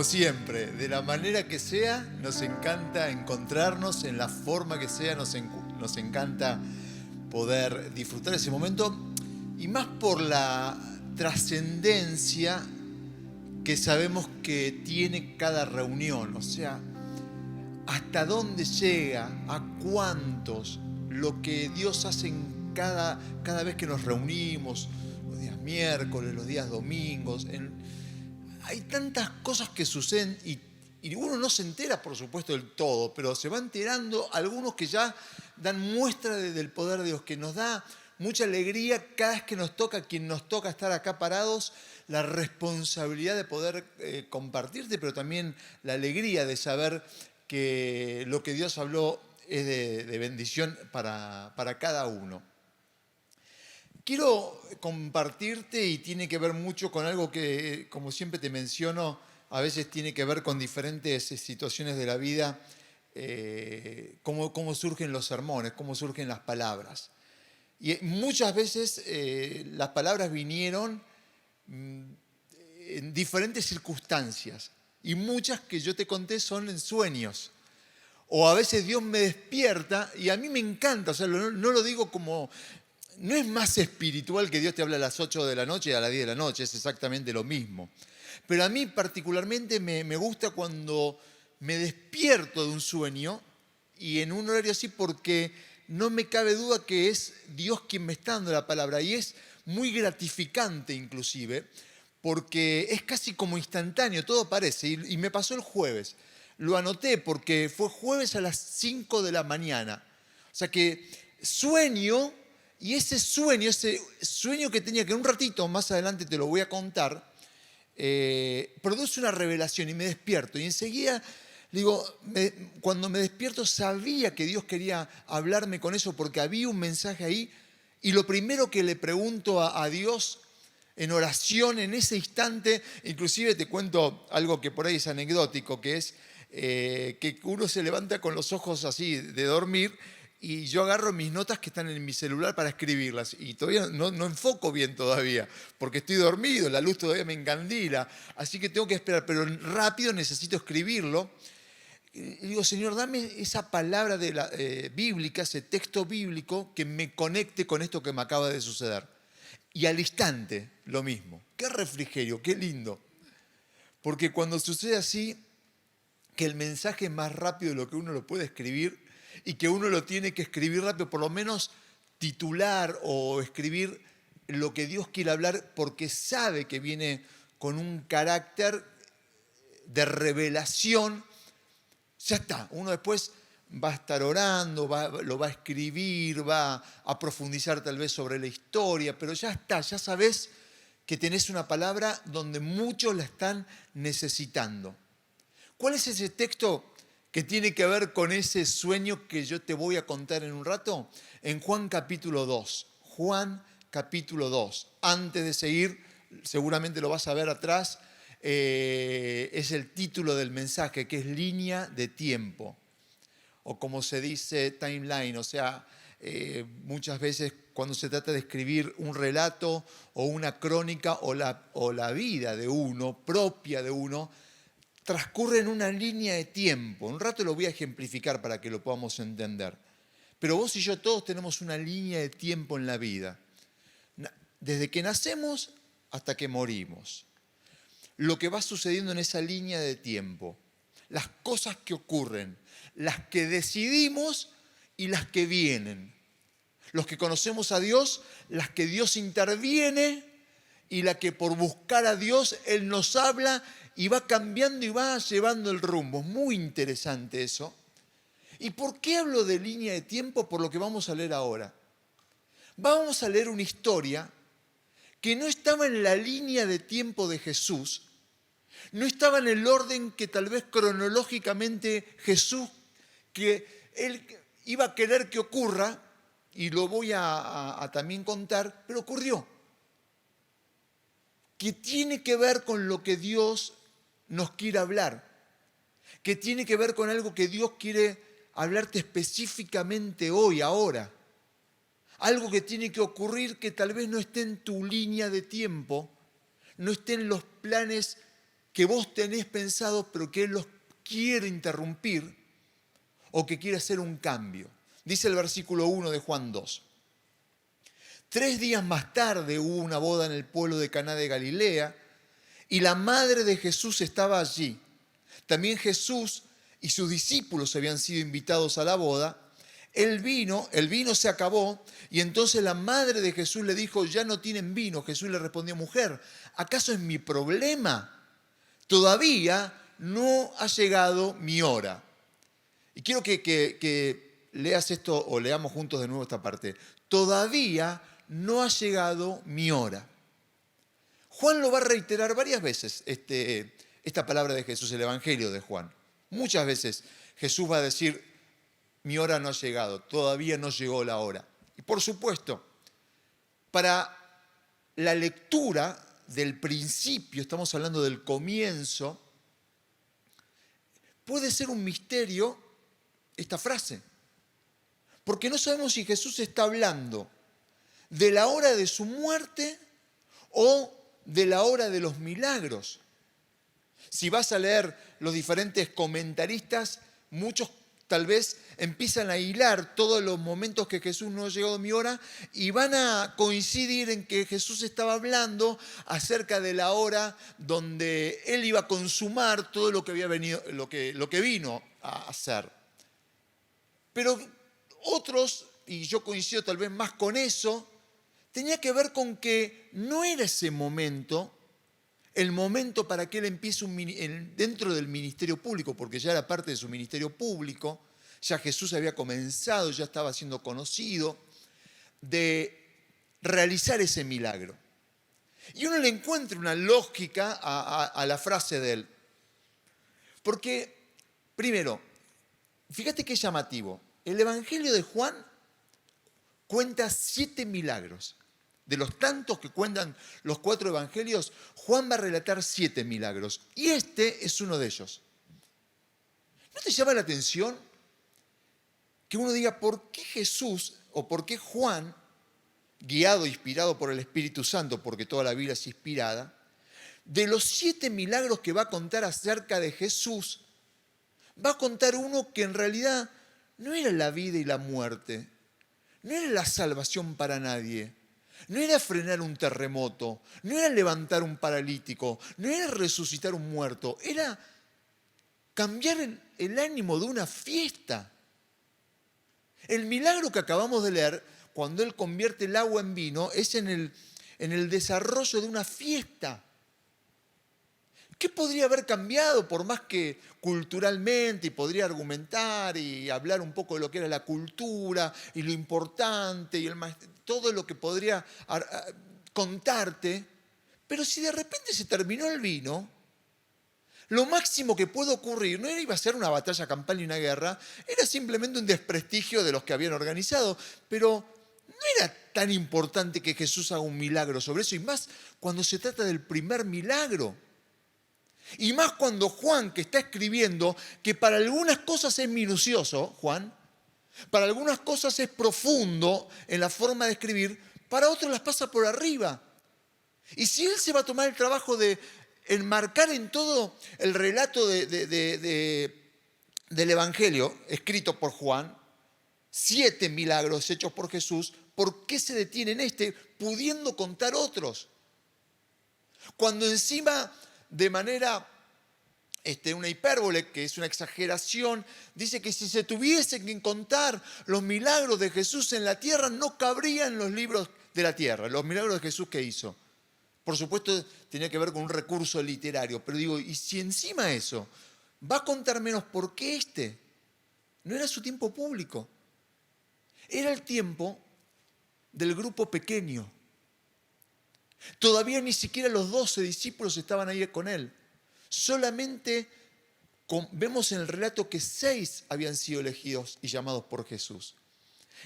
como siempre, de la manera que sea, nos encanta encontrarnos, en la forma que sea, nos encanta poder disfrutar ese momento, y más por la trascendencia que sabemos que tiene cada reunión, o sea, hasta dónde llega, a cuántos, lo que Dios hace en cada vez que nos reunimos, los días miércoles, los días domingos. Hay tantas cosas que suceden y uno no se entera, por supuesto, del todo, pero se va enterando algunos que ya dan muestra del poder de Dios, que nos da mucha alegría cada vez que nos toca, quien nos toca estar acá parados, la responsabilidad de poder compartirte, pero también la alegría de saber que lo que Dios habló es de bendición para cada uno. Quiero compartirte, y tiene que ver mucho con algo que, como siempre te menciono, a veces tiene que ver con diferentes situaciones de la vida, cómo surgen los sermones, cómo surgen las palabras. Y muchas veces las palabras vinieron en diferentes circunstancias, y muchas que yo te conté son en sueños. O a veces Dios me despierta y a mí me encanta, o sea, no lo digo como... No es más espiritual que Dios te habla a las 8 de la noche y a las 10 de la noche, es exactamente lo mismo. Pero a mí particularmente me gusta cuando me despierto de un sueño y en un horario así, porque no me cabe duda que es Dios quien me está dando la palabra, y es muy gratificante inclusive, porque es casi como instantáneo, todo parece, y me pasó el jueves. Lo anoté porque fue jueves a las 5 de la mañana. O sea que sueño. Y ese sueño que tenía, que en un ratito más adelante te lo voy a contar, produce una revelación y me despierto. Y enseguida, digo, cuando me despierto sabía que Dios quería hablarme con eso, porque había un mensaje ahí. Y lo primero que le pregunto a Dios en oración en ese instante, inclusive te cuento algo que por ahí es anecdótico, que es que uno se levanta con los ojos así de dormir, y yo agarro mis notas que están en mi celular para escribirlas, y todavía no enfoco bien todavía, porque estoy dormido, la luz todavía me encandila, así que tengo que esperar, pero rápido necesito escribirlo. Y digo, Señor, dame esa palabra bíblica, ese texto bíblico que me conecte con esto que me acaba de suceder. Y al instante, lo mismo. Qué refrigerio, qué lindo. Porque cuando sucede así, que el mensaje es más rápido de lo que uno lo puede escribir, y que uno lo tiene que escribir rápido, por lo menos titular o escribir lo que Dios quiere hablar, porque sabe que viene con un carácter de revelación. Ya está, uno después va a estar orando, lo va a escribir, va a profundizar tal vez sobre la historia, pero ya está, ya sabes que tenés una palabra donde muchos la están necesitando. ¿Cuál es ese texto que tiene que ver con ese sueño que yo te voy a contar en un rato? En Juan capítulo 2. Juan capítulo 2. Antes de seguir, seguramente lo vas a ver atrás, es el título del mensaje, que es línea de tiempo. O como se dice, timeline, o sea, muchas veces cuando se trata de escribir un relato o una crónica o la vida de uno, propia de uno, transcurre en una línea de tiempo. Un rato lo voy a ejemplificar para que lo podamos entender. Pero vos y yo todos tenemos una línea de tiempo en la vida. Desde que nacemos hasta que morimos. Lo que va sucediendo en esa línea de tiempo. Las cosas que ocurren. Las que decidimos y las que vienen. Los que conocemos a Dios, las que Dios interviene y la que por buscar a Dios Él nos habla y va cambiando y va llevando el rumbo. Es muy interesante eso. ¿Y por qué hablo de línea de tiempo? Por lo que vamos a leer ahora. Vamos a leer una historia que no estaba en la línea de tiempo de Jesús, no estaba en el orden que tal vez cronológicamente Jesús, que Él iba a querer que ocurra, y lo voy a también contar, pero ocurrió. Que tiene que ver con lo que Dios nos quiere hablar, que tiene que ver con algo que Dios quiere hablarte específicamente hoy, ahora. Algo que tiene que ocurrir que tal vez no esté en tu línea de tiempo, no esté en los planes que vos tenés pensado, pero que Él los quiere interrumpir o que quiere hacer un cambio. Dice el versículo 1 de Juan 2. 3 días más tarde hubo una boda en el pueblo de Caná de Galilea y la madre de Jesús estaba allí. También Jesús y sus discípulos habían sido invitados a la boda. El vino se acabó y entonces la madre de Jesús le dijo, ya no tienen vino. Jesús le respondió, mujer, ¿acaso es mi problema? Todavía no ha llegado mi hora. Y quiero que leas esto o leamos juntos de nuevo esta parte. Todavía no ha llegado mi hora. Juan lo va a reiterar varias veces, esta palabra de Jesús, el Evangelio de Juan. Muchas veces Jesús va a decir, mi hora no ha llegado, todavía no llegó la hora. Y por supuesto, para la lectura del principio, estamos hablando del comienzo, puede ser un misterio esta frase. Porque no sabemos si Jesús está hablando de la hora de su muerte o de la hora de los milagros. Si vas a leer los diferentes comentaristas, muchos tal vez empiezan a hilar todos los momentos que Jesús no ha llegado a mi hora y van a coincidir en que Jesús estaba hablando acerca de la hora donde Él iba a consumar todo lo que había venido, lo que vino a hacer. Pero otros, y yo coincido tal vez más con eso, tenía que ver con que no era ese momento el momento para que Él empiece dentro del ministerio público, porque ya era parte de su ministerio público, ya Jesús había comenzado, ya estaba siendo conocido, de realizar ese milagro. Y uno le encuentra una lógica a la frase de Él. Porque, primero, fíjate qué llamativo, el Evangelio de Juan cuenta 7 milagros. De los tantos que cuentan los 4 evangelios, Juan va a relatar 7 milagros. Y este es uno de ellos. ¿No te llama la atención que uno diga por qué Jesús o por qué Juan, guiado, inspirado por el Espíritu Santo, porque toda la Biblia es inspirada, de los 7 milagros que va a contar acerca de Jesús, va a contar uno que en realidad no era la vida y la muerte, no era la salvación para nadie, no era frenar un terremoto, no era levantar un paralítico, no era resucitar un muerto, era cambiar el ánimo de una fiesta. El milagro que acabamos de leer, cuando Él convierte el agua en vino, es en el desarrollo de una fiesta. ¿Qué podría haber cambiado por más que culturalmente, y podría argumentar y hablar un poco de lo que era la cultura y lo importante y todo lo que podría contarte? Pero si de repente se terminó el vino, lo máximo que puede ocurrir no iba a ser una batalla campal ni una guerra, era simplemente un desprestigio de los que habían organizado, pero no era tan importante que Jesús haga un milagro sobre eso, y más cuando se trata del primer milagro. Y más cuando Juan, que está escribiendo, que para algunas cosas es minucioso, Juan, para algunas cosas es profundo en la forma de escribir, para otros las pasa por arriba. Y si él se va a tomar el trabajo de enmarcar en todo el relato del Evangelio, escrito por Juan, 7 milagros hechos por Jesús, ¿por qué se detiene en este, pudiendo contar otros? Cuando encima, de manera, una hipérbole, que es una exageración, dice que si se tuviesen que contar los milagros de Jesús en la tierra, no cabrían los libros de la tierra, los milagros de Jesús que hizo. Por supuesto, tenía que ver con un recurso literario, pero digo, y si encima eso va a contar menos, ¿por qué este? No era su tiempo público, era el tiempo del grupo pequeño. Todavía ni siquiera los 12 discípulos estaban ahí con él. Solamente vemos en el relato que 6 habían sido elegidos y llamados por Jesús.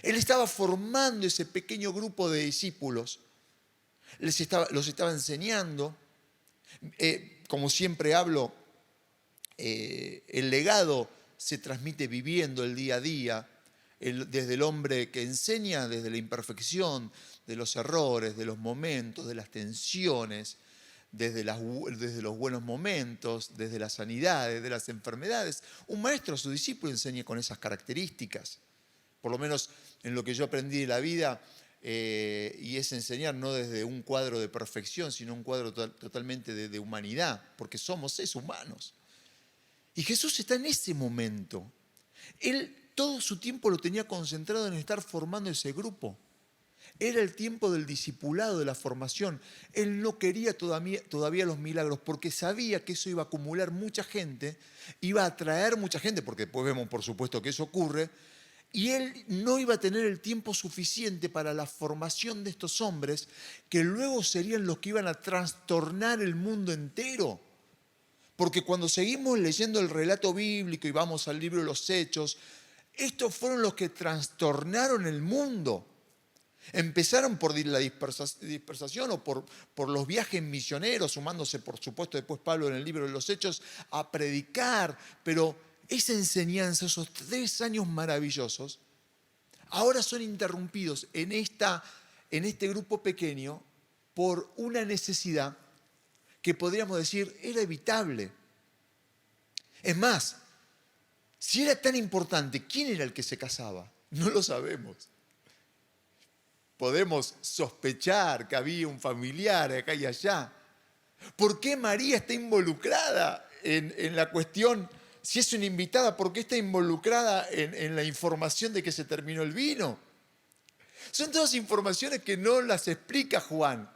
Él estaba formando ese pequeño grupo de discípulos. Los estaba enseñando. Como siempre hablo, el legado se transmite viviendo el día a día, desde el hombre que enseña, desde la imperfección, de los errores, de los momentos, de las tensiones, desde los buenos momentos, desde las sanidades, de las enfermedades. Un maestro a su discípulo enseña con esas características. Por lo menos en lo que yo aprendí de la vida, y es enseñar no desde un cuadro de perfección, sino un cuadro totalmente de humanidad, porque somos seres humanos. Y Jesús está en ese momento. Él todo su tiempo lo tenía concentrado en estar formando ese grupo. Era el tiempo del discipulado, de la formación. Él no quería todavía los milagros porque sabía que eso iba a acumular mucha gente, iba a atraer mucha gente, porque después vemos por supuesto que eso ocurre, y él no iba a tener el tiempo suficiente para la formación de estos hombres que luego serían los que iban a trastornar el mundo entero. Porque cuando seguimos leyendo el relato bíblico y vamos al libro de los Hechos, estos fueron los que trastornaron el mundo. Empezaron por la dispersación o por los viajes misioneros, sumándose por supuesto después Pablo en el libro de los Hechos a predicar, pero esa enseñanza, esos 3 años maravillosos, ahora son interrumpidos en este grupo pequeño por una necesidad que podríamos decir era evitable. Es más, si era tan importante, ¿quién era el que se casaba? No lo sabemos. Podemos sospechar que había un familiar acá y allá. ¿Por qué María está involucrada en la cuestión? Si es una invitada, ¿por qué está involucrada en la información de que se terminó el vino? Son todas informaciones que no las explica Juan.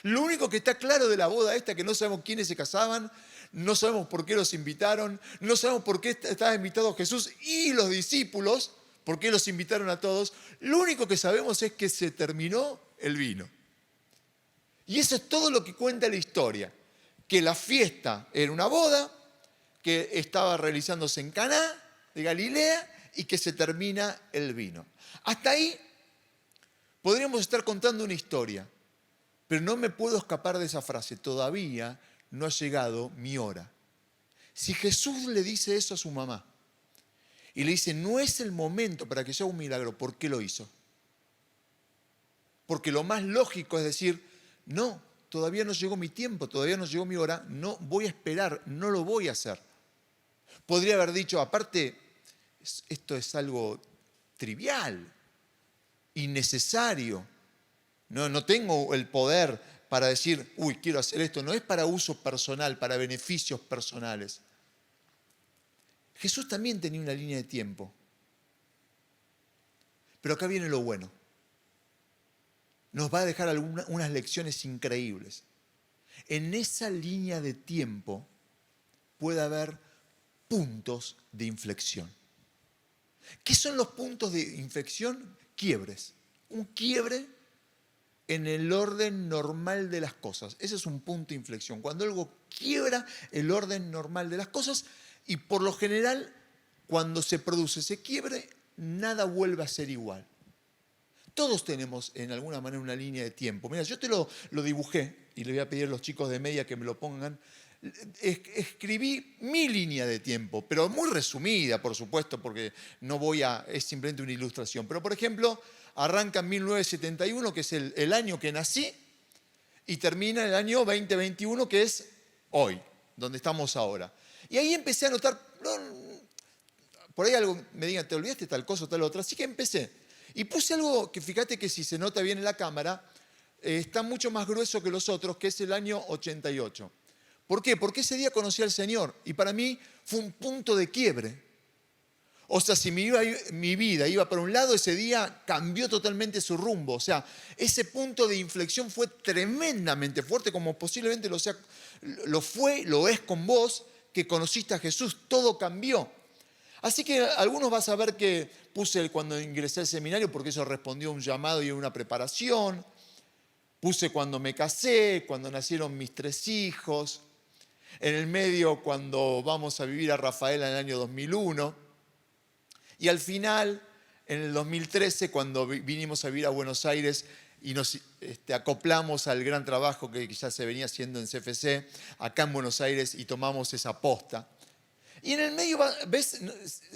Lo único que está claro de la boda esta, que no sabemos quiénes se casaban, no sabemos por qué los invitaron, no sabemos por qué estaba invitado Jesús y los discípulos, por qué los invitaron a todos. Lo único que sabemos es que se terminó el vino. Y eso es todo lo que cuenta la historia. Que la fiesta era una boda, que estaba realizándose en Caná de Galilea y que se termina el vino. Hasta ahí podríamos estar contando una historia, pero no me puedo escapar de esa frase. Todavía no ha llegado mi hora. Si Jesús le dice eso a su mamá y le dice, no es el momento para que yo haga un milagro, ¿por qué lo hizo? Porque lo más lógico es decir, no, todavía no llegó mi tiempo, todavía no llegó mi hora, no voy a esperar, no lo voy a hacer. Podría haber dicho, aparte, esto es algo trivial, innecesario. No tengo el poder para decir, uy, quiero hacer esto. No es para uso personal, para beneficios personales. Jesús también tenía una línea de tiempo. Pero acá viene lo bueno. Nos va a dejar unas lecciones increíbles. En esa línea de tiempo puede haber puntos de inflexión. ¿Qué son los puntos de inflexión? Quiebres. Un quiebre en el orden normal de las cosas. Ese es un punto de inflexión. Cuando algo quiebra el orden normal de las cosas y por lo general, cuando se produce ese quiebre, nada vuelve a ser igual. Todos tenemos en alguna manera una línea de tiempo. Mira, yo te lo dibujé y le voy a pedir a los chicos de media que me lo pongan. Escribí mi línea de tiempo, pero muy resumida, por supuesto, porque es simplemente una ilustración. Pero, por ejemplo, arranca en 1971, que es el año que nací, y termina el año 2021, que es hoy, donde estamos ahora. Y ahí empecé a notar, por ahí algo me digan, te olvidaste tal cosa o tal otra, así que empecé. Y puse algo que fíjate que si se nota bien en la cámara, está mucho más grueso que los otros, que es el año 88. ¿Por qué? Porque ese día conocí al Señor y para mí fue un punto de quiebre. O sea, si mi vida iba para un lado, ese día cambió totalmente su rumbo. O sea, ese punto de inflexión fue tremendamente fuerte, como posiblemente lo es con vos, que conociste a Jesús, todo cambió. Así que algunos vas a ver que puse cuando ingresé al seminario, porque eso respondió a un llamado y a una preparación. Puse cuando me casé, cuando nacieron mis 3 hijos. En el medio, cuando vamos a vivir a Rafaela en el año 2001. Y al final, en el 2013, cuando vinimos a vivir a Buenos Aires y nos acoplamos al gran trabajo que ya se venía haciendo en CFC, acá en Buenos Aires, y tomamos esa posta. Y en el medio, ¿ves?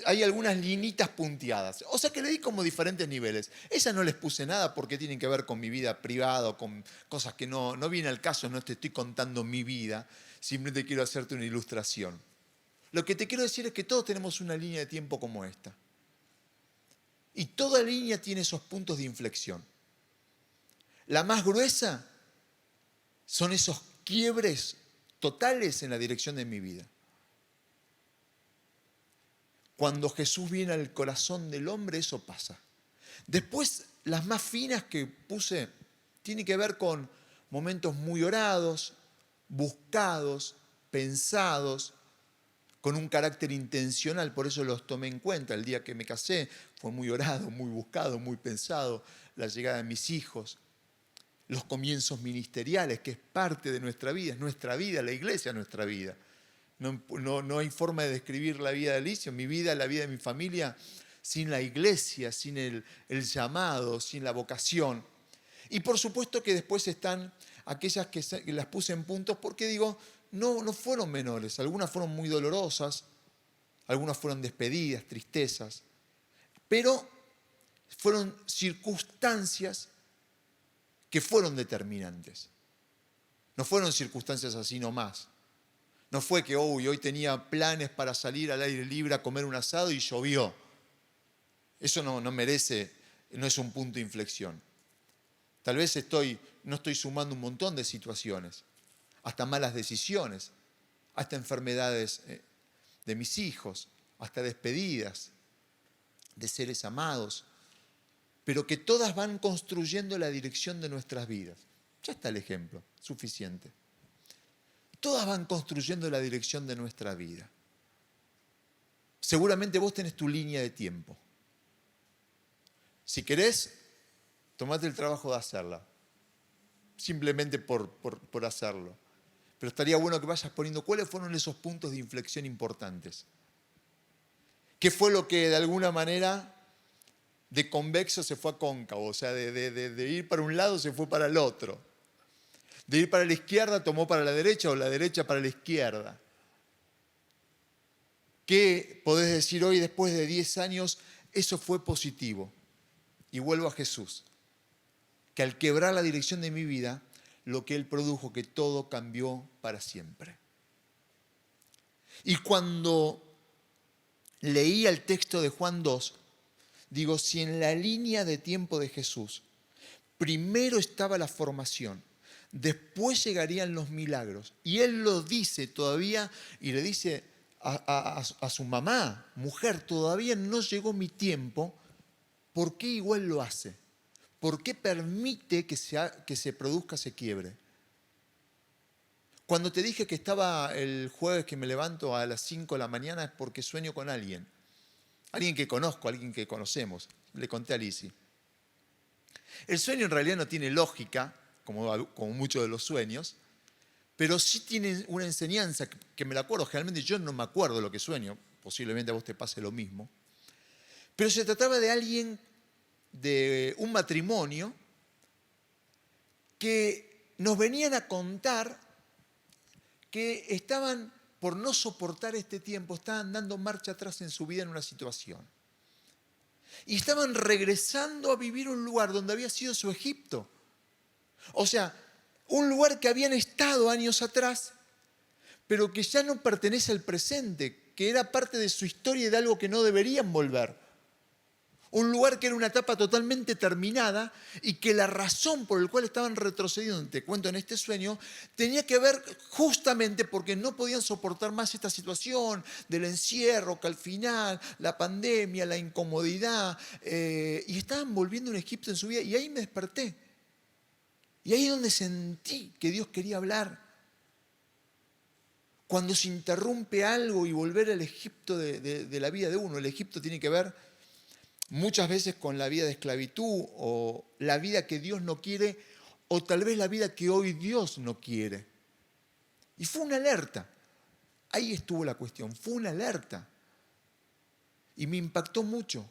Hay algunas linitas punteadas. O sea que le di como diferentes niveles. Esas no les puse nada porque tienen que ver con mi vida privada, con cosas que no viene al caso, no te estoy contando mi vida. Simplemente quiero hacerte una ilustración. Lo que te quiero decir es que todos tenemos una línea de tiempo como esta. Y toda línea tiene esos puntos de inflexión. La más gruesa son esos quiebres totales en la dirección de mi vida. Cuando Jesús viene al corazón del hombre, eso pasa. Después, las más finas que puse tienen que ver con momentos muy orados, buscados, pensados, con un carácter intencional, por eso los tomé en cuenta. El día que me casé fue muy orado, muy buscado, muy pensado, la llegada de mis hijos, los comienzos ministeriales, que es parte de nuestra vida, es nuestra vida, la iglesia es nuestra vida. No hay forma de describir la vida de Alicia, mi vida, la vida de mi familia, sin la iglesia, sin el llamado, sin la vocación. Y por supuesto que después están aquellas que las puse en puntos porque digo, no fueron menores, algunas fueron muy dolorosas, algunas fueron despedidas, tristezas, pero fueron circunstancias que fueron determinantes. No fueron circunstancias así nomás. No fue que hoy tenía planes para salir al aire libre a comer un asado y llovió. Eso no merece, no es un punto de inflexión. Tal vez no estoy sumando un montón de situaciones, hasta malas decisiones, hasta enfermedades de mis hijos, hasta despedidas de seres amados, pero que todas van construyendo la dirección de nuestras vidas. Ya está el ejemplo, suficiente. Todas van construyendo la dirección de nuestra vida. Seguramente vos tenés tu línea de tiempo. Si querés, tomate el trabajo de hacerla. Simplemente por hacerlo. Pero estaría bueno que vayas poniendo cuáles fueron esos puntos de inflexión importantes. ¿Qué fue lo que de alguna manera de convexo se fue a cóncavo? O sea, de ir para un lado se fue para el otro. De ir para la izquierda tomó para la derecha o la derecha para la izquierda. ¿Qué podés decir hoy después de 10 años? Eso fue positivo. Y vuelvo a Jesús. Que al quebrar la dirección de mi vida, lo que Él produjo, que todo cambió para siempre. Y cuando leía el texto de Juan 2, digo, si en la línea de tiempo de Jesús, primero estaba la formación, después llegarían los milagros. Y Él lo dice todavía y le dice a su mamá, mujer, todavía no llegó mi tiempo, ¿por qué igual lo hace? ¿Por qué permite que se produzca ese quiebre? Cuando te dije que estaba el jueves que me levanto a las 5 de la mañana es porque sueño con alguien. Alguien que conozco, alguien que conocemos. Le conté a Lizzy. El sueño en realidad no tiene lógica, como muchos de los sueños, pero sí tiene una enseñanza que me la acuerdo. Generalmente yo no me acuerdo lo que sueño, posiblemente a vos te pase lo mismo. Pero se trataba de alguien, de un matrimonio, que nos venían a contar que estaban, por no soportar este tiempo, estaban dando marcha atrás en su vida en una situación. Y estaban regresando a vivir un lugar donde había sido su Egipto. O sea, un lugar que habían estado años atrás, pero que ya no pertenece al presente, que era parte de su historia y de algo que no deberían volver. Un lugar que era una etapa totalmente terminada y que la razón por la cual estaban retrocediendo, te cuento en este sueño, tenía que ver justamente porque no podían soportar más esta situación del encierro, que al final, la pandemia, la incomodidad, y estaban volviendo a un Egipto en su vida. Y ahí me desperté. Y ahí es donde sentí que Dios quería hablar. Cuando se interrumpe algo y volver al Egipto de la vida de uno, el Egipto tiene que ver muchas veces con la vida de esclavitud o la vida que Dios no quiere o tal vez la vida que hoy Dios no quiere. Y fue una alerta. Ahí estuvo la cuestión. Fue una alerta. Y me impactó mucho.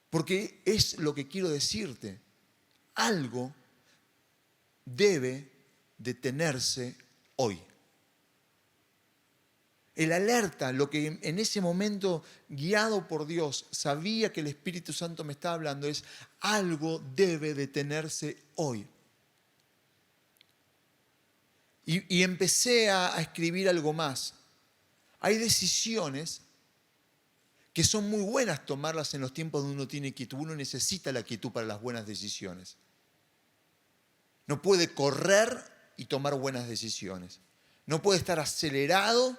Porque es lo que quiero decirte. Algo debe detenerse hoy. El alerta, lo que en ese momento, guiado por Dios, sabía que el Espíritu Santo me estaba hablando, es algo debe detenerse hoy. Y empecé a escribir algo más. Hay decisiones que son muy buenas tomarlas en los tiempos donde uno tiene quietud. Uno necesita la quietud para las buenas decisiones. No puede correr y tomar buenas decisiones. No puede estar acelerado,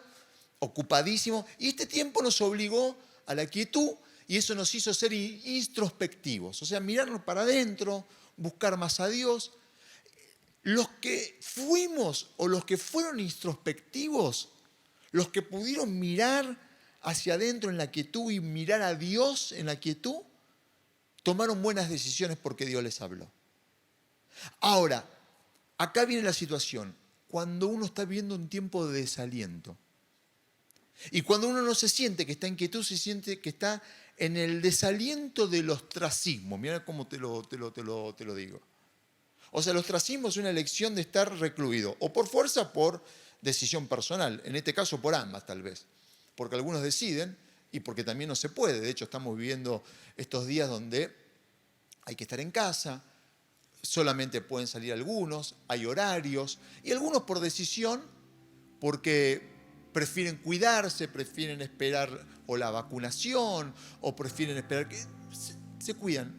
ocupadísimo. Y este tiempo nos obligó a la quietud y eso nos hizo ser introspectivos. O sea, mirarnos para adentro, buscar más a Dios. Los que fuimos o los que fueron introspectivos, los que pudieron mirar hacia adentro en la quietud y mirar a Dios en la quietud, tomaron buenas decisiones porque Dios les habló. Ahora, acá viene la situación. Cuando uno está viviendo un tiempo de desaliento y cuando uno no se siente que está en quietud, se siente que está en el desaliento del ostracismo. Mira cómo te lo digo. O sea, el ostracismo es una elección de estar recluido, o por fuerza o por decisión personal, en este caso por ambas tal vez, porque algunos deciden y porque también no se puede. De hecho, estamos viviendo estos días donde hay que estar en casa, solamente pueden salir algunos, hay horarios, y algunos por decisión, porque prefieren cuidarse, prefieren esperar o la vacunación, o prefieren esperar que se cuidan.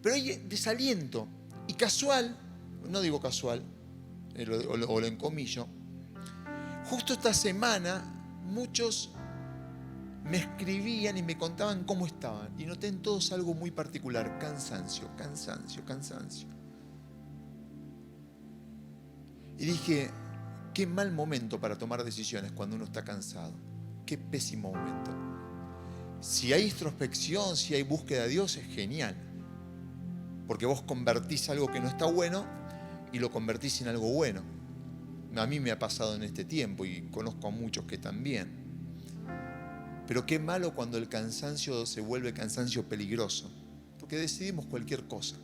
Pero hay desaliento, y casual, no digo casual, o lo encomillo, justo esta semana muchos me escribían y me contaban cómo estaban. Y noté en todos algo muy particular: cansancio, cansancio, cansancio. Y dije, qué mal momento para tomar decisiones cuando uno está cansado. Qué pésimo momento. Si hay introspección, si hay búsqueda de Dios, es genial. Porque vos convertís algo que no está bueno y lo convertís en algo bueno. A mí me ha pasado en este tiempo y conozco a muchos que también. Pero qué malo cuando el cansancio se vuelve cansancio peligroso, porque decidimos cualquier cosa.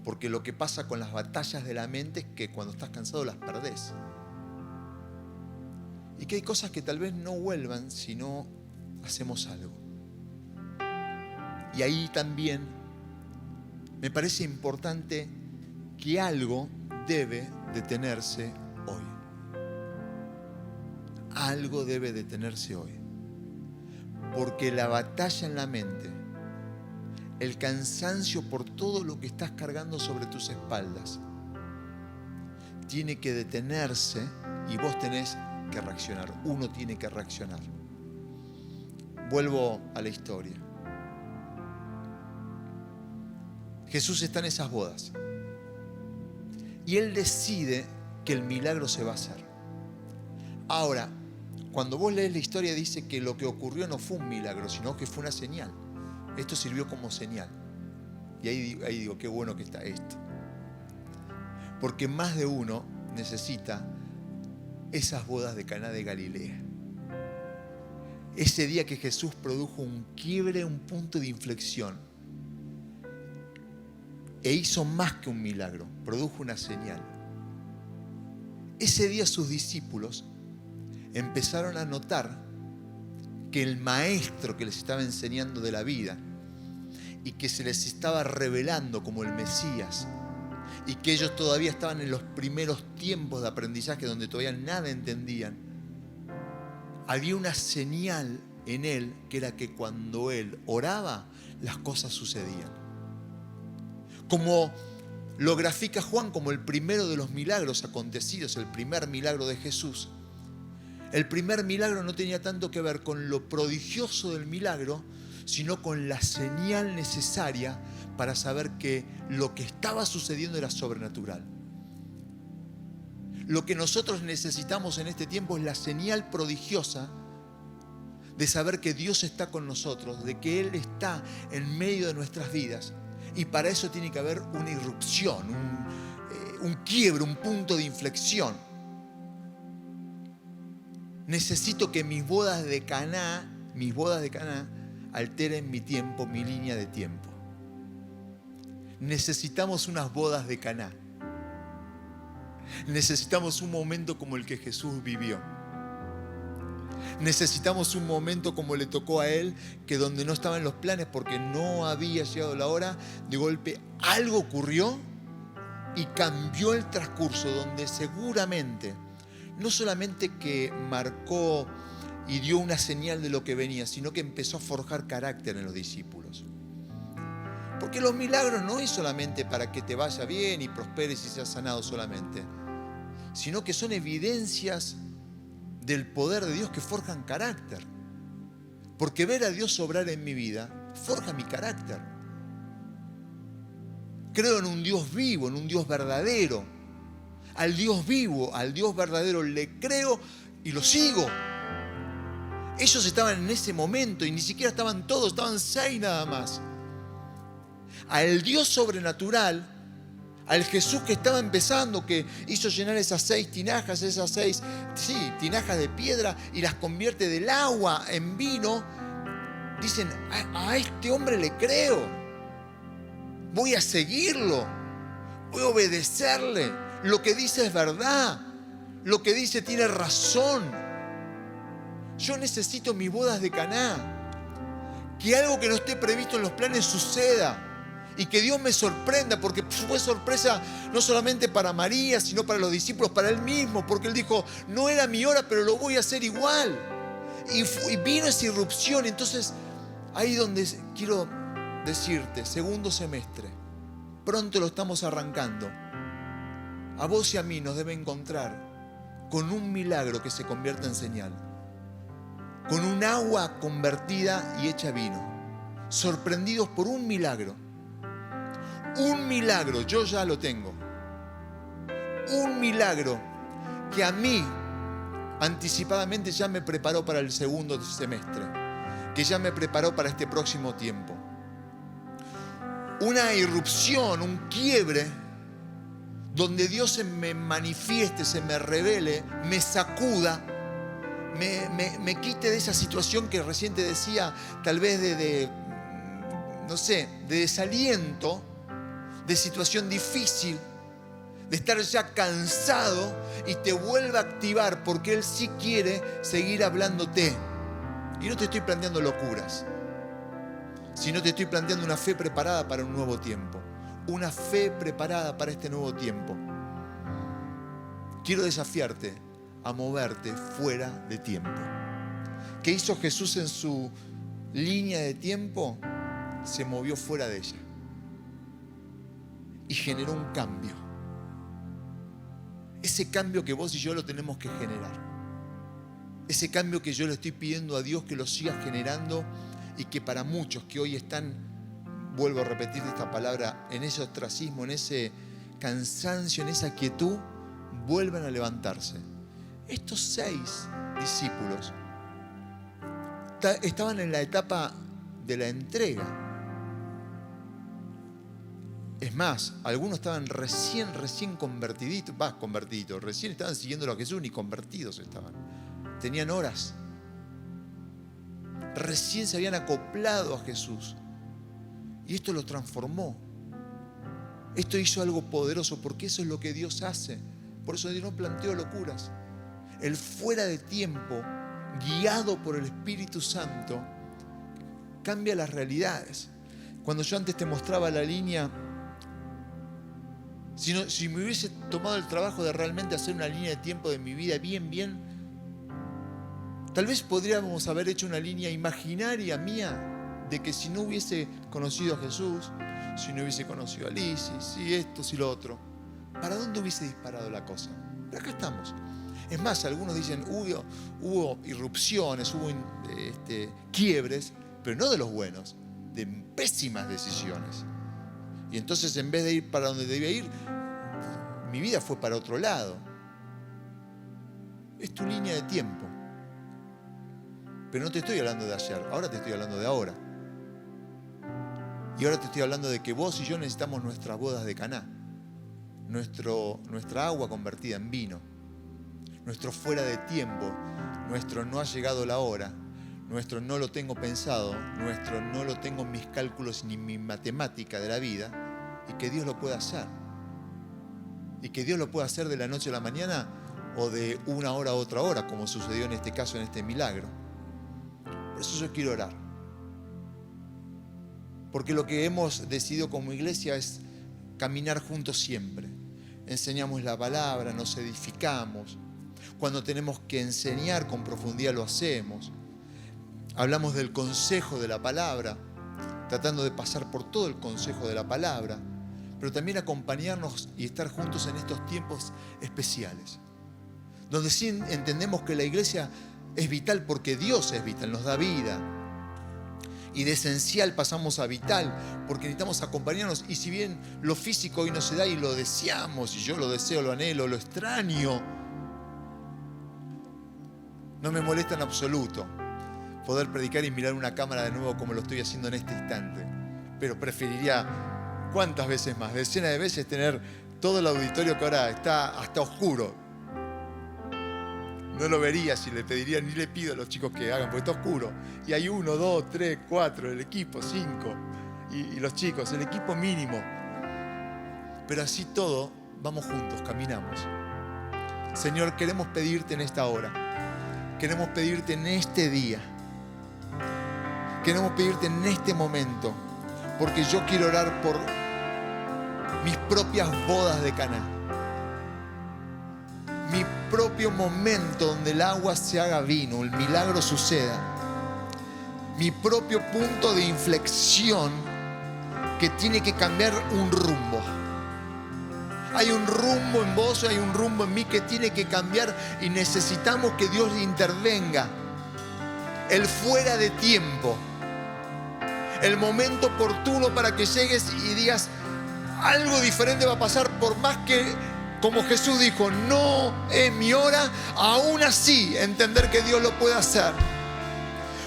Porque lo que pasa con las batallas de la mente es que cuando estás cansado las perdés. Y que hay cosas que tal vez no vuelvan si no hacemos algo. Y ahí también me parece importante que algo debe detenerse hoy. Algo debe detenerse hoy. Porque la batalla en la mente, el cansancio por todo lo que estás cargando sobre tus espaldas, tiene que detenerse y vos tenés que reaccionar. Uno tiene que reaccionar. Vuelvo a la historia. Jesús está en esas bodas y Él decide que el milagro se va a hacer. Ahora, cuando vos lees la historia dice que lo que ocurrió no fue un milagro, sino que fue una señal. Esto sirvió como señal. Y ahí digo, qué bueno que está esto. Porque más de uno necesita esas bodas de Caná de Galilea. Ese día que Jesús produjo un quiebre, un punto de inflexión. E hizo más que un milagro, produjo una señal. Ese día sus discípulos empezaron a notar que el maestro que les estaba enseñando de la vida y que se les estaba revelando como el Mesías y que ellos todavía estaban en los primeros tiempos de aprendizaje donde todavía nada entendían, había una señal en él que era que cuando él oraba, las cosas sucedían. Como lo grafica Juan como el primero de los milagros acontecidos, el primer milagro de Jesús. El primer milagro no tenía tanto que ver con lo prodigioso del milagro, sino con la señal necesaria para saber que lo que estaba sucediendo era sobrenatural. Lo que nosotros necesitamos en este tiempo es la señal prodigiosa de saber que Dios está con nosotros, de que Él está en medio de nuestras vidas. Y para eso tiene que haber una irrupción, un quiebre, un punto de inflexión. Necesito que mis bodas de Caná alteren mi tiempo, mi línea de tiempo. Necesitamos unas bodas de Caná. Necesitamos un momento como el que Jesús vivió. Necesitamos un momento como le tocó a él, que donde no estaban los planes porque no había llegado la hora, de golpe algo ocurrió y cambió el transcurso, donde seguramente no solamente que marcó y dio una señal de lo que venía, sino que empezó a forjar carácter en los discípulos. Porque los milagros no es solamente para que te vaya bien y prosperes y seas sanado solamente, sino que son evidencias del poder de Dios que forjan carácter. Porque ver a Dios obrar en mi vida forja mi carácter. Creo en un Dios vivo, en un Dios verdadero. Al Dios vivo, al Dios verdadero le creo y lo sigo. Ellos estaban en ese momento y ni siquiera estaban todos, estaban 6 nada más. Al Dios sobrenatural, al Jesús que estaba empezando, que hizo llenar esas 6 tinajas, esas 6 tinajas de piedra y las convierte del agua en vino, dicen, a este hombre le creo, voy a seguirlo, voy a obedecerle, lo que dice es verdad, lo que dice tiene razón. Yo necesito mis bodas de Caná, que algo que no esté previsto en los planes suceda. Y que Dios me sorprenda, porque fue sorpresa no solamente para María, sino para los discípulos, para Él mismo, porque Él dijo, no era mi hora, pero lo voy a hacer igual. Y vino esa irrupción. Entonces, ahí donde quiero decirte, segundo semestre, pronto lo estamos arrancando. A vos y a mí nos debe encontrar con un milagro que se convierta en señal, con un agua convertida y hecha vino, sorprendidos por un milagro. Un milagro, yo ya lo tengo. Un milagro que a mí anticipadamente ya me preparó para el segundo semestre, que ya me preparó para este próximo tiempo. Una irrupción, un quiebre, donde Dios se me manifieste, se me revele, me sacuda, me quite de esa situación que recién te decía, tal vez de desaliento, de situación difícil, de estar ya cansado, y te vuelva a activar, porque Él sí quiere seguir hablándote. Y no te estoy planteando locuras, sino te estoy planteando una fe preparada para un nuevo tiempo, una fe preparada para este nuevo tiempo. Quiero desafiarte a moverte fuera de tiempo. ¿Qué hizo Jesús en su línea de tiempo? Se movió fuera de ella y generó un cambio. Ese cambio que vos y yo lo tenemos que generar. Ese cambio que yo le estoy pidiendo a Dios que lo siga generando, y que para muchos que hoy están, vuelvo a repetir esta palabra, en ese ostracismo, en ese cansancio, en esa quietud, vuelvan a levantarse. Estos 6 discípulos estaban en la etapa de la entrega. Es más, algunos estaban recién convertiditos, recién estaban siguiendo a Jesús, ni convertidos estaban. Tenían horas. Recién se habían acoplado a Jesús. Y esto los transformó. Esto hizo algo poderoso, porque eso es lo que Dios hace. Por eso Dios no planteó locuras. El fuera de tiempo, guiado por el Espíritu Santo, cambia las realidades. Cuando yo antes te mostraba la línea, si me hubiese tomado el trabajo de realmente hacer una línea de tiempo de mi vida bien, tal vez podríamos haber hecho una línea imaginaria mía de que si no hubiese conocido a Jesús, si no hubiese conocido a Lizy, si esto, si lo otro, ¿para dónde hubiese disparado la cosa? Pero acá estamos. Es más, algunos dicen, hubo irrupciones, hubo quiebres, pero no de los buenos, de pésimas decisiones. Y entonces, en vez de ir para donde debía ir, mi vida fue para otro lado. Es tu línea de tiempo. Pero no te estoy hablando de ayer, ahora te estoy hablando de ahora. Y ahora te estoy hablando de que vos y yo necesitamos nuestras bodas de Caná, nuestra agua convertida en vino, nuestro fuera de tiempo, nuestro no ha llegado la hora, nuestro no lo tengo pensado, nuestro no lo tengo en mis cálculos ni en mi matemática de la vida, y que Dios lo pueda hacer. Y que Dios lo pueda hacer de la noche a la mañana, o de una hora a otra hora, como sucedió en este caso, en este milagro. Por eso yo quiero orar. Porque lo que hemos decidido como iglesia es caminar juntos siempre. Enseñamos la palabra, nos edificamos. Cuando tenemos que enseñar con profundidad lo hacemos. Hablamos del consejo de la palabra, tratando de pasar por todo el consejo de la palabra, pero también acompañarnos y estar juntos en estos tiempos especiales, donde sí entendemos que la iglesia es vital porque Dios es vital, nos da vida. Y de esencial pasamos a vital porque necesitamos acompañarnos. Y si bien lo físico hoy no se da y lo deseamos, y yo lo deseo, lo anhelo, lo extraño, no me molesta en absoluto poder predicar y mirar una cámara de nuevo como lo estoy haciendo en este instante. Pero preferiría, ¿cuántas veces más? Decenas de veces tener todo el auditorio que ahora está hasta oscuro. No lo vería si le pediría, ni le pido a los chicos que hagan, porque está oscuro. Y hay 1, 2, 3, 4, el equipo, 5. Y los chicos, el equipo mínimo. Pero así todo, vamos juntos, caminamos. Señor, queremos pedirte en esta hora. Queremos pedirte en este día. Queremos pedirte en este momento. Porque yo quiero orar por mis propias bodas de Caná. Mi propio momento donde el agua se haga vino, el milagro suceda. Mi propio punto de inflexión que tiene que cambiar un rumbo. Hay un rumbo en vos, hay un rumbo en mí que tiene que cambiar y necesitamos que Dios intervenga. El fuera de tiempo. El momento oportuno para que llegues y digas, algo diferente va a pasar, por más que, como Jesús dijo, no es mi hora, aún así entender que Dios lo puede hacer.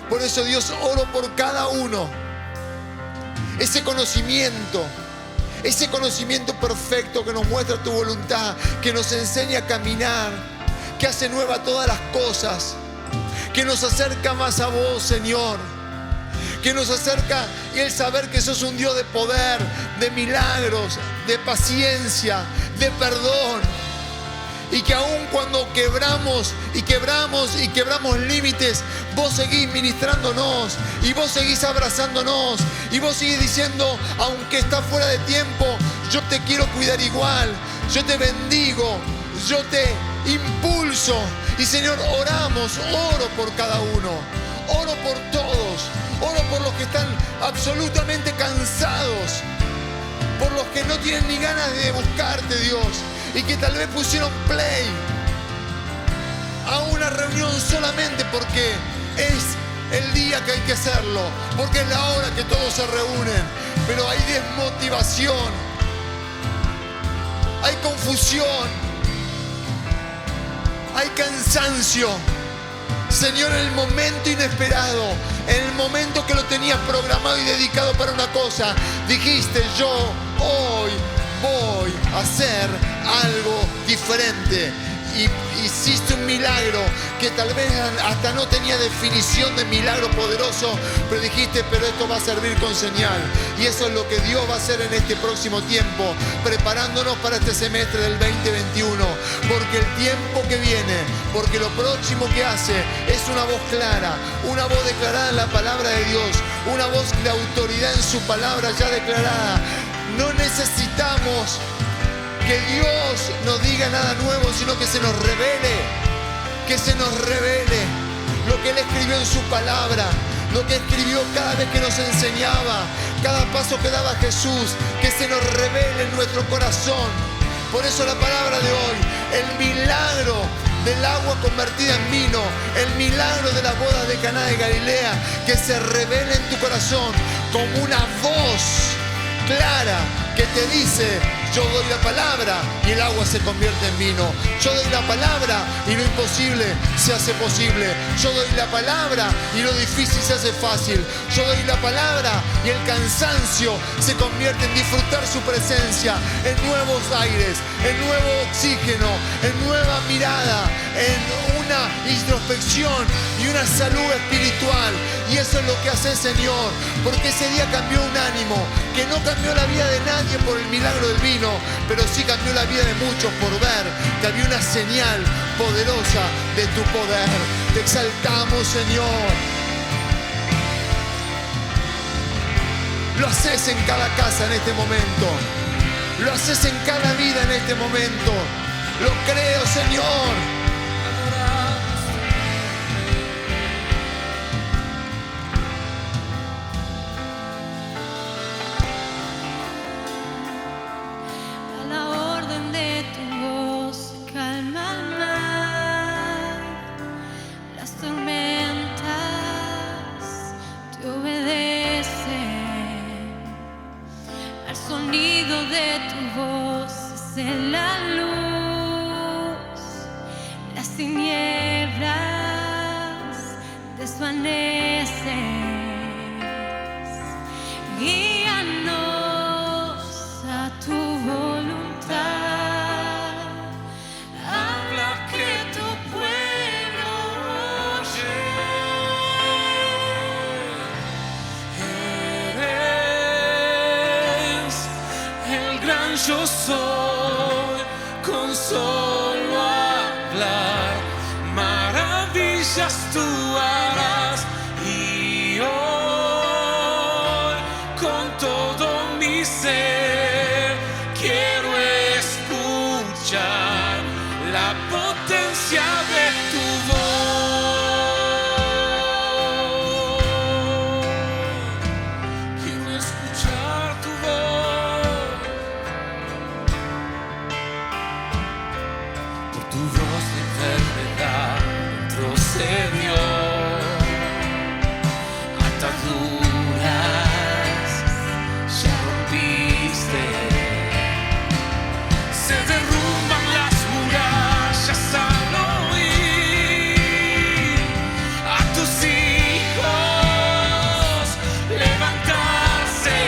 Por eso, Dios, oro por cada uno. Ese conocimiento perfecto que nos muestra tu voluntad, que nos enseña a caminar, que hace nueva todas las cosas, que nos acerca más a vos, Señor. Que nos acerca y el saber que sos un Dios de poder, de milagros, de paciencia, de perdón. Y que aun cuando quebramos límites, vos seguís ministrándonos y vos seguís abrazándonos y vos seguís diciendo, aunque está fuera de tiempo, yo te quiero cuidar igual, yo te bendigo, yo te impulso. Y Señor, oro por cada uno, oro por todos, oro por los que están absolutamente cansados, por los que no tienen ni ganas de buscarte, Dios, y que tal vez pusieron play a una reunión solamente porque es el día que hay que hacerlo, porque es la hora que todos se reúnen, pero hay desmotivación, hay confusión, hay cansancio. Señor, en el momento inesperado, en el momento que lo tenías programado y dedicado para una cosa, dijiste, yo hoy voy a hacer algo diferente. Y hiciste un milagro que tal vez hasta no tenía definición de milagro poderoso, pero dijiste, pero esto va a servir con señal. Y eso es lo que Dios va a hacer en este próximo tiempo, preparándonos para este semestre del 2021. Porque el tiempo que viene, porque lo próximo que hace es una voz clara, una voz declarada en la palabra de Dios, una voz de autoridad en su palabra ya declarada. No necesitamos que Dios nos diga nada nuevo, sino que se nos revele lo que Él escribió en su palabra, lo que escribió cada vez que nos enseñaba, cada paso que daba Jesús, que se nos revele en nuestro corazón. Por eso la palabra de hoy, el milagro del agua convertida en vino, el milagro de las bodas de Caná de Galilea, que se revele en tu corazón como una voz clara que te dice, yo doy la palabra y el agua se convierte en vino. Yo doy la palabra y lo imposible se hace posible. Yo doy la palabra y lo difícil se hace fácil. Yo doy la palabra y el cansancio se convierte en disfrutar su presencia, en nuevos aires, en nuevo oxígeno, en nueva mirada, en una introspección y una salud espiritual. Y eso es lo que hace el Señor, porque ese día cambió un ánimo, que no cambió la vida de nadie por el milagro del vino, pero sí cambió la vida de muchos por ver que había una señal, poderosa de tu poder. Te exaltamos, Señor. Lo haces en cada casa en este momento. Lo haces en cada vida en este momento. Lo creo, Señor. En la luz, las tinieblas desvanecen. Guíanos a tu voluntad. Habla que tu pueblo oye. Eres el gran yo soy. Con solo hablar, maravillas tú harás. Y hoy, con todo mi ser, quiero escuchar la potencia de tu voz. Quiero escuchar tu voz. Tu voz de enfermedad retrocedió, ataduras ya rompiste, se derrumban las murallas al oír a tus hijos levantarse.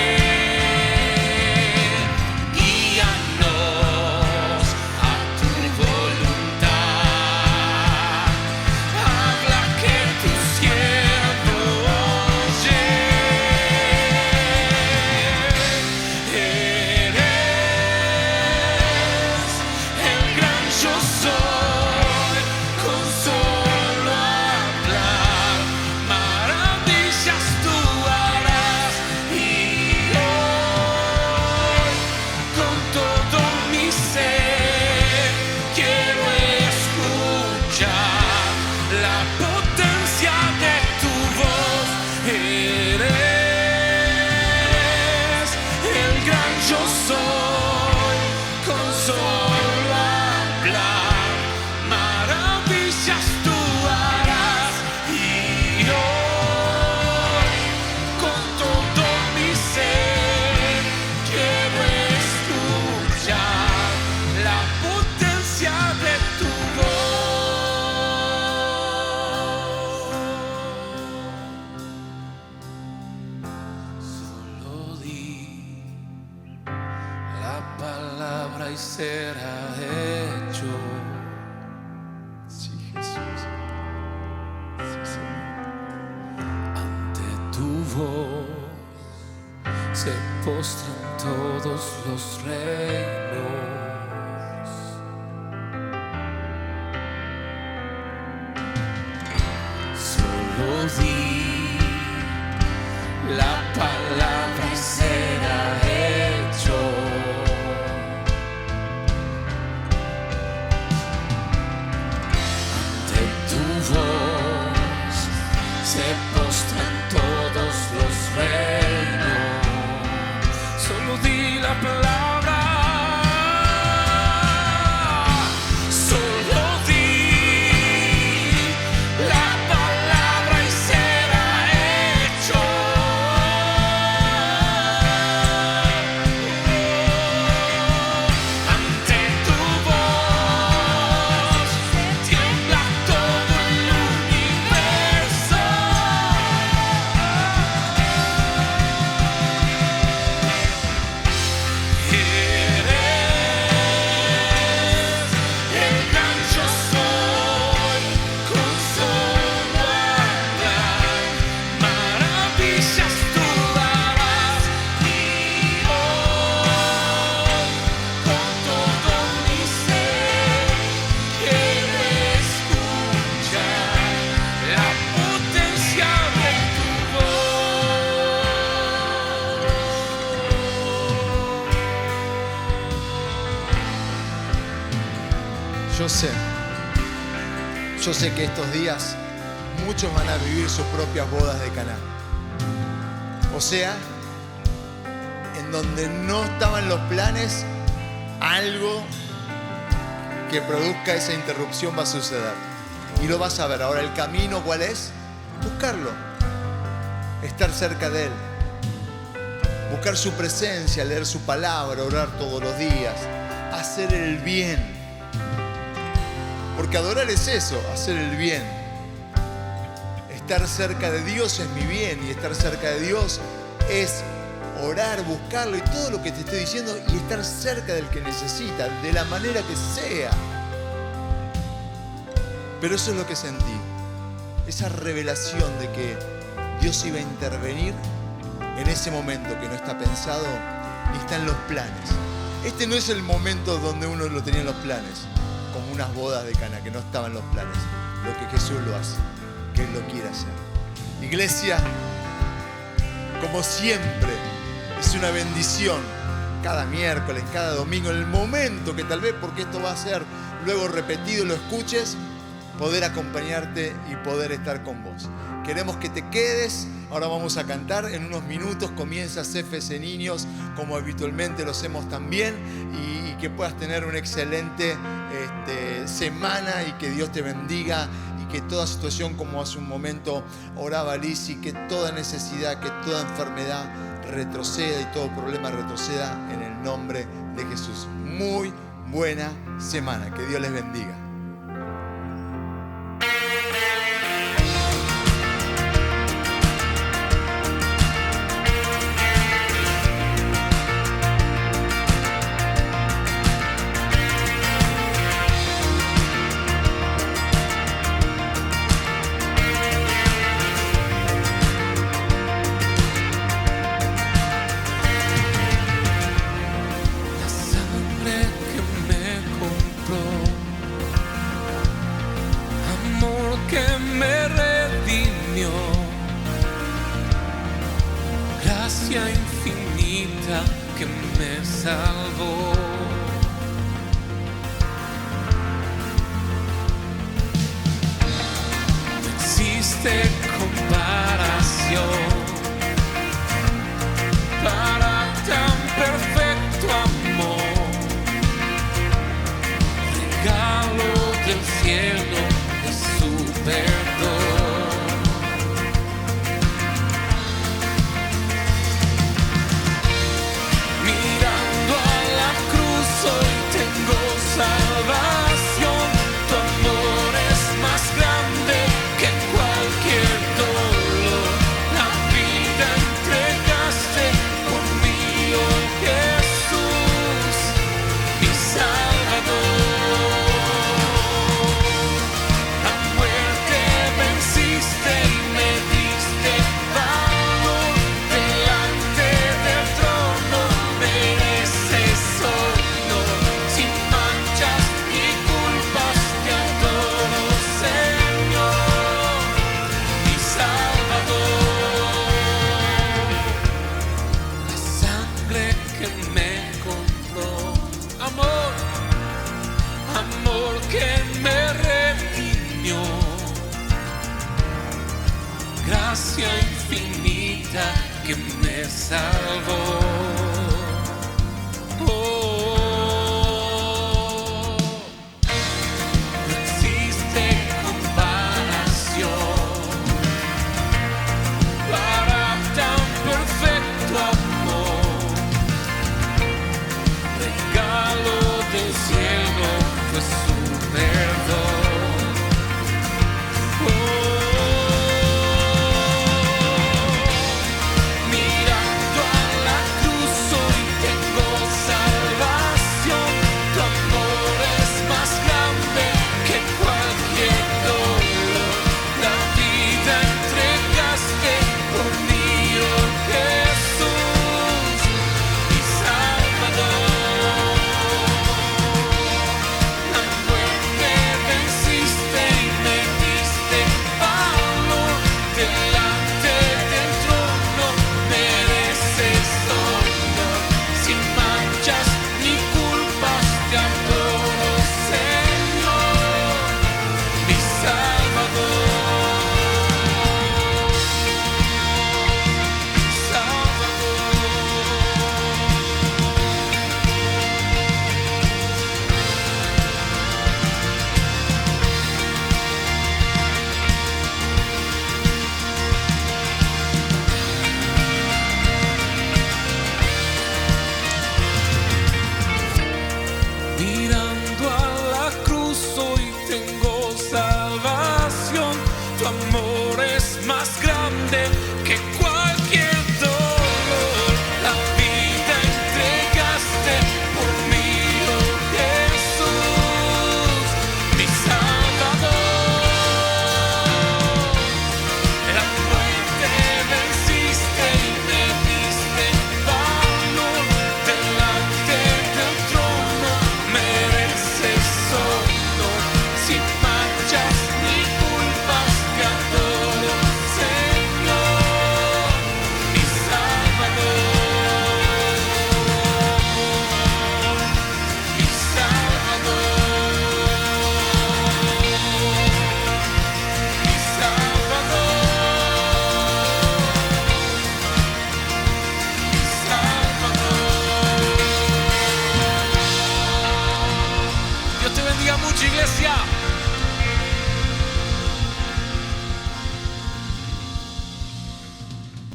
Guíanos a tu voluntad. Habla que tu siervo oye. Eres el gran yo soy. Con solo hablar, maravillas tú harás. Y hoy, con todo mi ser, quiero escuchar la potencia de tu voz. Eres el gran yo soy. Con solo hablar, maravillas tú harás. Y hoy, con todo mi ser, quiero escuchar la potencia de tu voz. Solo di la palabra y será hecho. Sí, Jesús. Sí, Señor. Ante tu voz se postran todos los reinos. Solo di la palabra y será hecho. Ante tu voz se postran todos los reinos. Solo di la palabra. Yo sé que estos días muchos van a vivir sus propias bodas de Caná. O sea, en donde no estaban los planes, algo que produzca esa interrupción va a suceder. Y lo vas a ver. Ahora, ¿el camino cuál es? Buscarlo. Estar cerca de Él. Buscar su presencia, leer su palabra, orar todos los días. Hacer el bien. Porque adorar es eso, hacer el bien. Estar cerca de Dios es mi bien. Y estar cerca de Dios es orar, buscarlo y todo lo que te estoy diciendo, y estar cerca del que necesita, de la manera que sea. Pero eso es lo que sentí. Esa revelación de que Dios iba a intervenir en ese momento que no está pensado ni está en los planes. Este no es el momento donde uno lo tenía en los planes, como unas bodas de Caná, que no estaban en los planes. Lo que Jesús lo hace, que Él lo quiere hacer. Iglesia, como siempre, es una bendición cada miércoles, cada domingo, en el momento que tal vez, porque esto va a ser luego repetido, lo escuches, poder acompañarte y poder estar con vos. Queremos que te quedes. Ahora vamos a cantar. En unos minutos comienza CFC Niños, como habitualmente lo hacemos también, y que puedas tener una excelente semana y que Dios te bendiga. Que toda situación, como hace un momento oraba Liz, y que toda necesidad, que toda enfermedad retroceda y todo problema retroceda en el nombre de Jesús. Muy buena semana. Que Dios les bendiga. Infinita que me salvó. No existe comparación para tan perfecto amor. Regalo del cielo de su perdón. Salvación, tu amor es más grande que cualquier dolor. La vida entregaste por mí, oh Jesús, mi Salvador. La muerte venciste y me diste valor. Delante del trono mereces honor. Sin manchas ni culpas te adoro, Señor, mi Salvador. La sangre que me compró, amor, amor que me redimió, gracia infinita que me salvó.